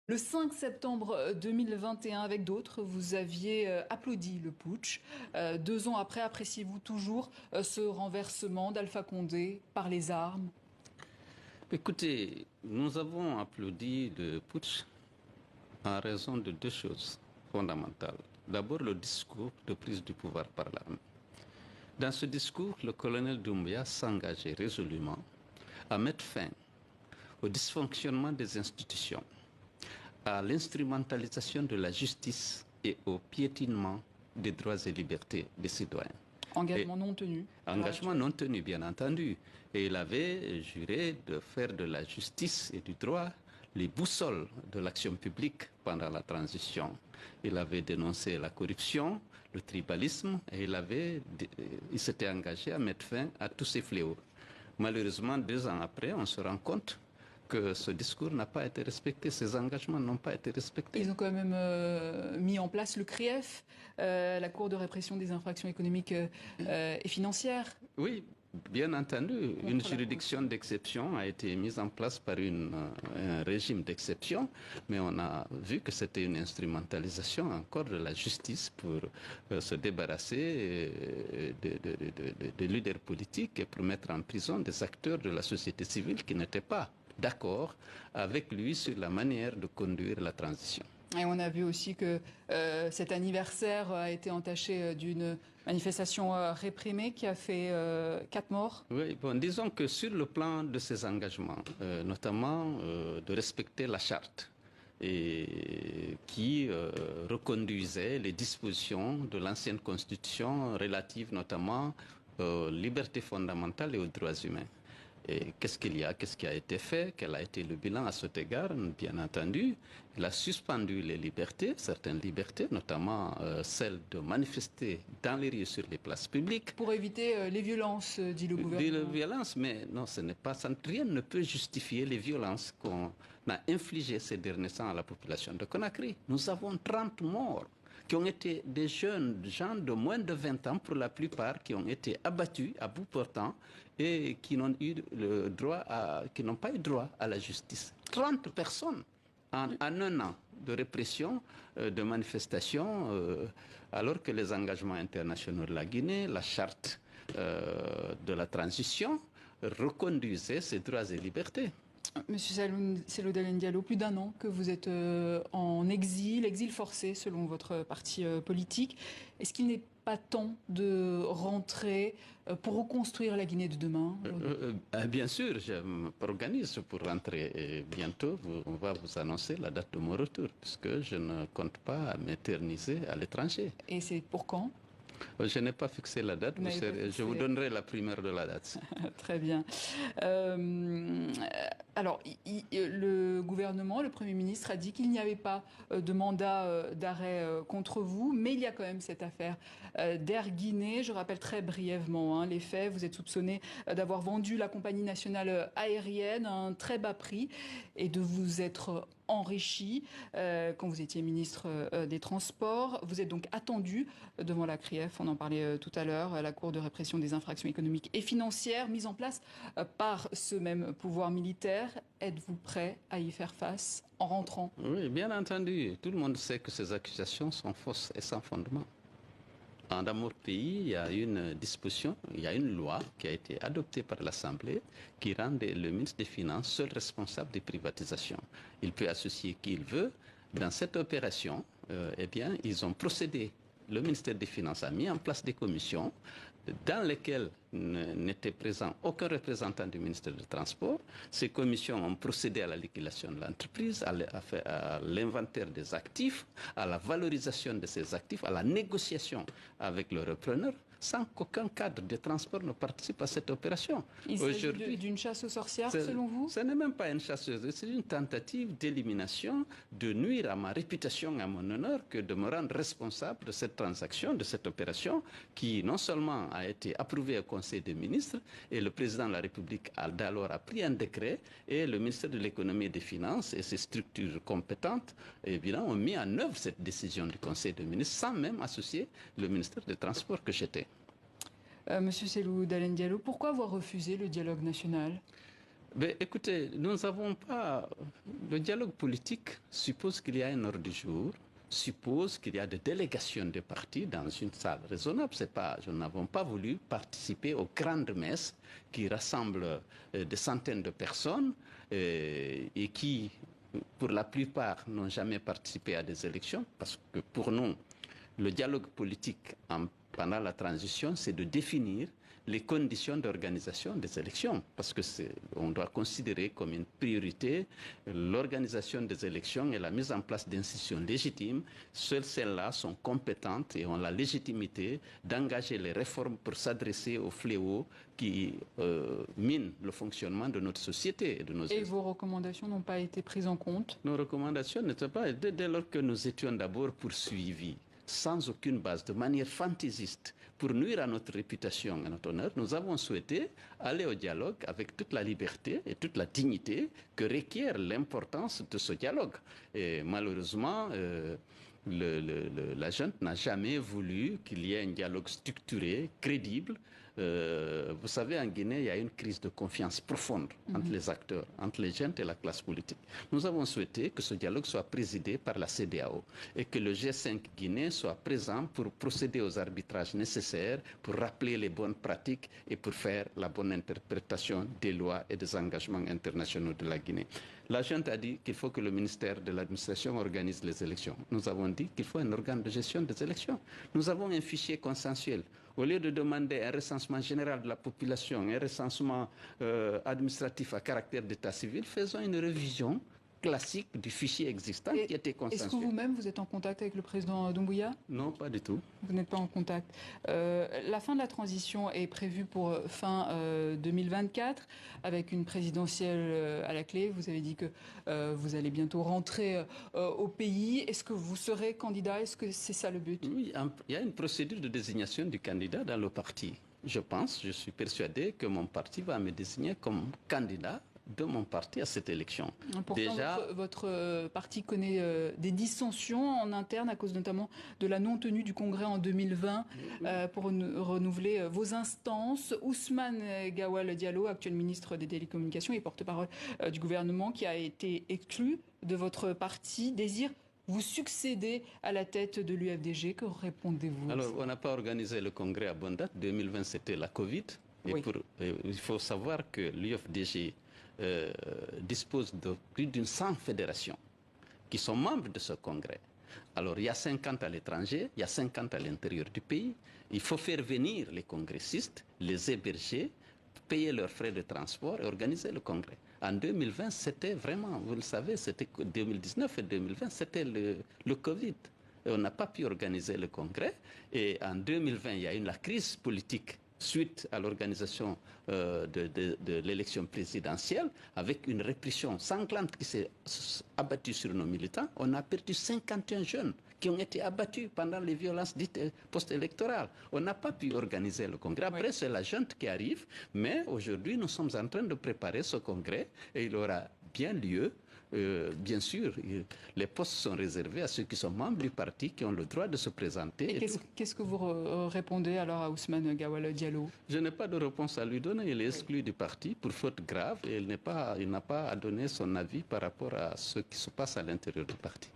Le 5 septembre 2021, avec d'autres, vous aviez applaudi le putsch. 2 ans après, appréciez-vous toujours ce renversement d'Alpha Condé par les armes? Écoutez, nous avons applaudi le putsch en raison de deux choses fondamentales. D'abord, le discours de prise du pouvoir par l'armée. Dans ce discours, le colonel Doumbia s'engageait résolument à mettre fin au dysfonctionnement des institutions, à l'instrumentalisation de la justice et au piétinement des droits et libertés des citoyens. Engagement non tenu. Engagement non tenu, bien entendu. Et il avait juré de faire de la justice et du droit les boussoles de l'action publique pendant la transition. Il avait dénoncé la corruption, le tribalisme, et il s'était engagé à mettre fin à tous ces fléaux. Malheureusement, 2 ans après, on se rend compte que ce discours n'a pas été respecté, ces engagements n'ont pas été respectés. Ils ont quand même mis en place le CRIEF, la Cour de répression des infractions économiques et financières. Oui, bien entendu, une juridiction d'exception a été mise en place par un régime d'exception, mais on a vu que c'était une instrumentalisation encore de la justice pour se débarrasser des leaders politiques et pour mettre en prison des acteurs de la société civile qui n'étaient pas d'accord avec lui sur la manière de conduire la transition. Et on a vu aussi que cet anniversaire a été entaché d'une manifestation réprimée qui a fait 4 morts. Oui, bon, disons que sur le plan de ses engagements, notamment de respecter la charte, et qui reconduisait les dispositions de l'ancienne constitution relatives notamment aux libertés fondamentales et aux droits humains. Et qu'est-ce qui a été fait, quel a été le bilan à cet égard? Bien entendu, il a suspendu les libertés, certaines libertés, notamment celle de manifester dans les rues sur les places publiques. Pour éviter les violences, dit le gouvernement. Les violences, mais non, ce n'est pas ça. Rien ne peut justifier les violences qu'on a infligées ces derniers temps à la population de Conakry. Nous avons 30 morts qui ont été des jeunes gens de moins de 20 ans pour la plupart, qui ont été abattus à bout portant et qui n'ont pas eu droit à la justice. 30 personnes en un an de répression, de manifestation, alors que les engagements internationaux de la Guinée, la charte de la transition, reconduisaient ces droits et libertés. Monsieur Cellou Dalein Diallo, plus d'1 an que vous êtes en exil forcé selon votre parti politique. Est-ce qu'il n'est pas temps de rentrer pour reconstruire la Guinée de demain? Bien sûr, je m'organise pour rentrer et bientôt on va vous annoncer la date de mon retour puisque je ne compte pas m'éterniser à l'étranger. Et c'est pour quand? Je n'ai pas fixé la date, je vous donnerai la primeur de la date. Très bien. Alors, le gouvernement, le Premier ministre a dit qu'il n'y avait pas de mandat d'arrêt contre vous, mais il y a quand même cette affaire d'Air Guinée. Je rappelle très brièvement les faits. Vous êtes soupçonné d'avoir vendu la compagnie nationale aérienne à un très bas prix et de vous être enrichi quand vous étiez ministre des Transports. Vous êtes donc attendu devant la CRIEF, on en parlait tout à l'heure, la Cour de répression des infractions économiques et financières, mise en place par ce même pouvoir militaire. Êtes-vous prêt à y faire face en rentrant? Oui, bien entendu. Tout le monde sait que ces accusations sont fausses et sans fondement. Dans mon pays, il y a une disposition, il y a une loi qui a été adoptée par l'Assemblée qui rend le ministre des Finances seul responsable des privatisations. Il peut associer qui il veut. Dans cette opération, eh bien, ils ont procédé. Le ministère des Finances a mis en place des commissions dans lesquelles n'était présent aucun représentant du ministère des Transports. Ces commissions ont procédé à la liquidation de l'entreprise, à l'inventaire des actifs, à la valorisation de ces actifs, à la négociation avec le repreneur, sans qu'aucun cadre de transport ne participe à cette opération. Il s'agit d'une chasse aux sorcières, selon vous? Ce n'est même pas une chasse aux sorcières, c'est une tentative d'élimination, de nuire à ma réputation, à mon honneur, que de me rendre responsable de cette transaction, de cette opération, qui non seulement a été approuvée au Conseil des ministres, et le président de la République d'alors a pris un décret, et le ministère de l'économie et des finances et ses structures compétentes, évidemment, ont mis en œuvre cette décision du Conseil des ministres, sans même associer le ministère des Transports que j'étais. Monsieur Cellou Dalein Diallo, pourquoi avoir refusé le dialogue national? Ben, écoutez, nous n'avons pas... Le dialogue politique suppose qu'il y a un ordre du jour, suppose qu'il y a des délégations de partis dans une salle raisonnable. C'est pas, nous n'avons pas voulu participer aux grandes messes qui rassemblent des centaines de personnes et qui, pour la plupart, n'ont jamais participé à des élections, parce que pour nous, le dialogue politique pendant la transition, c'est de définir les conditions d'organisation des élections, parce que on doit considérer comme une priorité l'organisation des élections et la mise en place d'institutions légitimes. Seules celles-là sont compétentes et ont la légitimité d'engager les réformes pour s'adresser aux fléaux qui minent le fonctionnement de notre société et de nos... Et vos recommandations n'ont pas été prises en compte? Nos recommandations n'étaient pas, dès lors que nous étions d'abord poursuivis, sans aucune base, de manière fantaisiste, pour nuire à notre réputation et à notre honneur, nous avons souhaité aller au dialogue avec toute la liberté et toute la dignité que requiert l'importance de ce dialogue. Et malheureusement, la junte n'a jamais voulu qu'il y ait un dialogue structuré, crédible. Vous savez, en Guinée, il y a une crise de confiance profonde entre les acteurs, entre les jeunes et la classe politique. Nous avons souhaité que ce dialogue soit présidé par la CEDEAO et que le G5 guinéen soit présent pour procéder aux arbitrages nécessaires, pour rappeler les bonnes pratiques et pour faire la bonne interprétation des lois et des engagements internationaux de la Guinée. La junte a dit qu'il faut que le ministère de l'administration organise les élections. Nous avons dit qu'il faut un organe de gestion des élections. Nous avons un fichier consensuel. Au lieu de demander un recensement général de la population, un recensement administratif à caractère d'état civil, faisons une révision classique du fichier existant qui était consensuel. Est-ce que vous-même, vous êtes en contact avec le président Doumbouya? Non, pas du tout. Vous n'êtes pas en contact. La fin de la transition est prévue pour fin 2024, avec une présidentielle à la clé. Vous avez dit que vous allez bientôt rentrer au pays. Est-ce que vous serez candidat? Est-ce que c'est ça le but? Oui, il y a une procédure de désignation du candidat dans le parti. Je suis persuadé que mon parti va me désigner comme candidat de mon parti à cette élection. Pourtant, déjà, votre parti connaît des dissensions en interne à cause notamment de la non-tenue du congrès en 2020 pour renouveler vos instances. Ousmane Gawal Diallo, actuel ministre des Télécommunications et porte-parole du gouvernement, qui a été exclu de votre parti, désire vous succéder à la tête de l'UFDG. Que répondez-vous? Alors, on n'a pas organisé le congrès à bonne date. 2020, c'était la Covid. Oui. Il faut savoir que l'UFDG dispose de plus d'une 100 fédérations qui sont membres de ce congrès. Alors, il y a 50 à l'étranger, il y a 50 à l'intérieur du pays. Il faut faire venir les congressistes, les héberger, payer leurs frais de transport et organiser le congrès. En 2020, c'était vraiment, vous le savez, c'était 2019 et 2020, c'était le Covid. Et on n'a pas pu organiser le congrès. Et en 2020, il y a eu la crise politique suite à l'organisation de l'élection présidentielle, avec une répression sanglante qui s'est abattue sur nos militants. On a perdu 51 jeunes qui ont été abattus pendant les violences dites post-électorales. On n'a pas pu organiser le congrès. Après, c'est la junte qui arrive, mais aujourd'hui, nous sommes en train de préparer ce congrès et il aura bien lieu. Bien sûr, les postes sont réservés à ceux qui sont membres du parti, qui ont le droit de se présenter. Et qu'est-ce que vous répondez alors à Ousmane Gawal Diallo? Je n'ai pas de réponse à lui donner. Il est exclu du parti pour faute grave et il n'a pas à donner son avis par rapport à ce qui se passe à l'intérieur du parti.